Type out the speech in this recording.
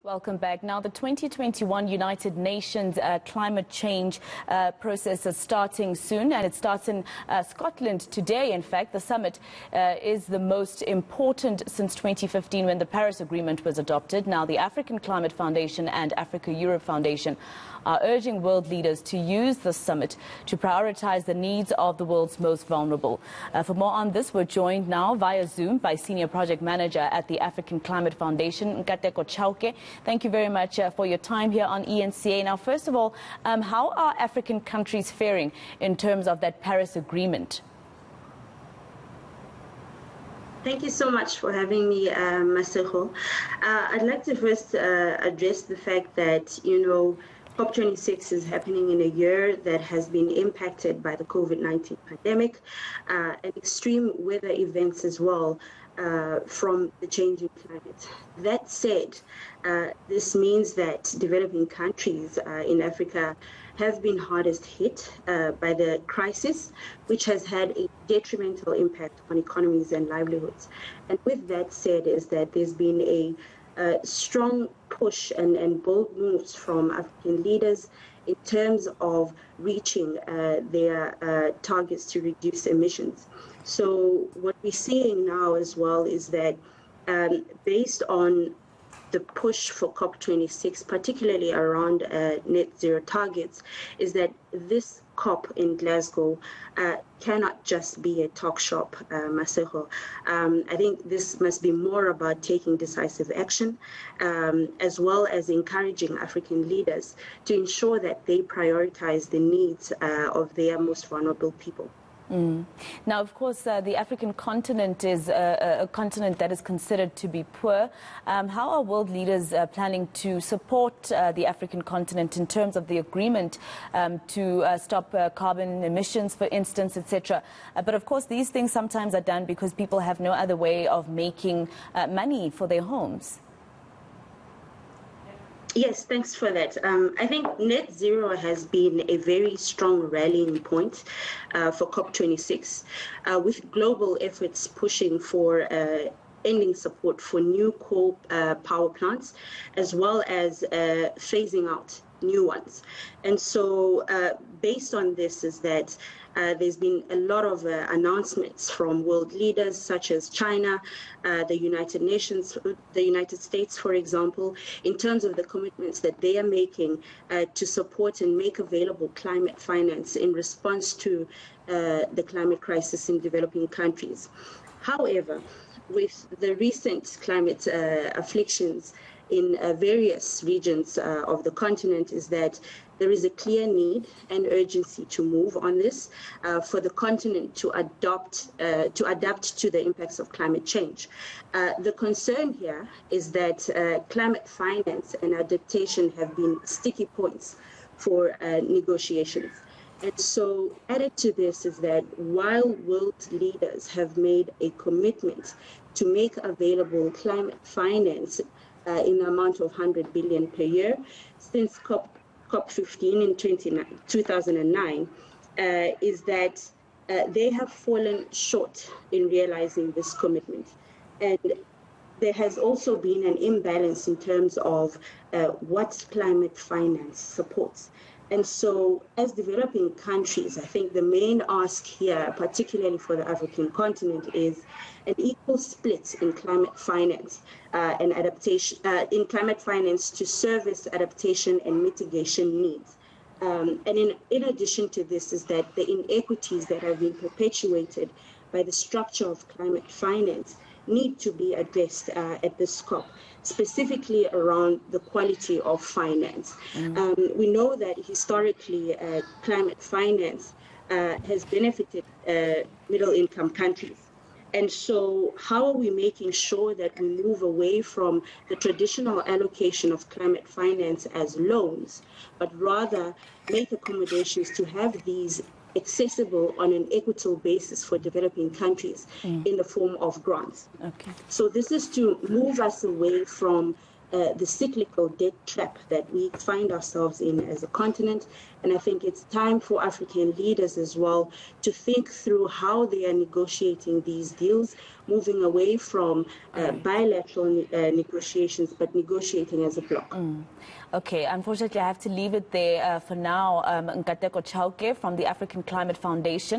Welcome back. Now, the 2021 United Nations climate change process is starting soon, and it starts in Scotland today. In fact, the summit is the most important since 2015 when the Paris Agreement was adopted. Now, the African Climate Foundation and Africa-Europe Foundation are urging world leaders to use the summit to prioritize the needs of the world's most vulnerable. For more on this, we're joined now via Zoom by Senior Project Manager at the African Climate Foundation, Nkateko Chauke. Thank you very much for your time here on eNCA. Now, first of all, how are African countries faring in terms of that Paris Agreement? Thank you so much for having me, Masego. I'd like to first address the fact that, COP26 is happening in a year that has been impacted by the COVID-19 pandemic and extreme weather events as well from the changing climate. That said, this means that developing countries in Africa have been hardest hit by the crisis, which has had a detrimental impact on economies and livelihoods. And with that said, is that there's been a strong push and bold moves from African leaders in terms of reaching their targets to reduce emissions. So what we're seeing now as well is that based on the push for COP26, particularly around net zero targets, is that this COP in Glasgow cannot just be a talk shop, Masego. I think this must be more about taking decisive action, as well as encouraging African leaders to ensure that they prioritize the needs of their most vulnerable people. Now, of course, the African continent is a continent that is considered to be poor. How are world leaders planning to support the African continent in terms of the agreement to stop carbon emissions, for instance, etc.? But of course, these things sometimes are done because people have no other way of making money for their homes. Yes, thanks for that. I think net zero has been a very strong rallying point for COP26, with global efforts pushing for ending support for new coal power plants, as well as phasing out new ones. And so based on this is that there's been a lot of announcements from world leaders such as China, the United Nations, the United States, for example, in terms of the commitments that they are making to support and make available climate finance in response to the climate crisis in developing countries. However, with the recent climate afflictions in various regions of the continent, is that there is a clear need and urgency to move on this for the continent to adapt to the impacts of climate change. The concern here is that climate finance and adaptation have been sticky points for negotiations. And so added to this is that while world leaders have made a commitment to make available climate finance in the amount of 100 billion per year, since COP15 in 2009, is that they have fallen short in realizing this commitment. And there has also been an imbalance in terms of what climate finance supports. And so as developing countries, I think the main ask here, particularly for the African continent, is an equal split in climate finance and adaptation, in climate finance to service adaptation and mitigation needs. And in addition to this is that the inequities that have been perpetuated by the structure of climate finance need to be addressed at this COP, specifically around the quality of finance. We know that historically climate finance has benefited middle-income countries. And so how are we making sure that we move away from the traditional allocation of climate finance as loans, but rather make accommodations to have these accessible on an equitable basis for developing countries in the form of grants? Okay. So this is to move us away from the cyclical debt trap that we find ourselves in as a continent. And I think it's time for African leaders as well to think through how they are negotiating these deals, moving away from bilateral negotiations, but negotiating as a bloc. Okay, unfortunately, I have to leave it there for now. Nkateko Chauke from the African Climate Foundation.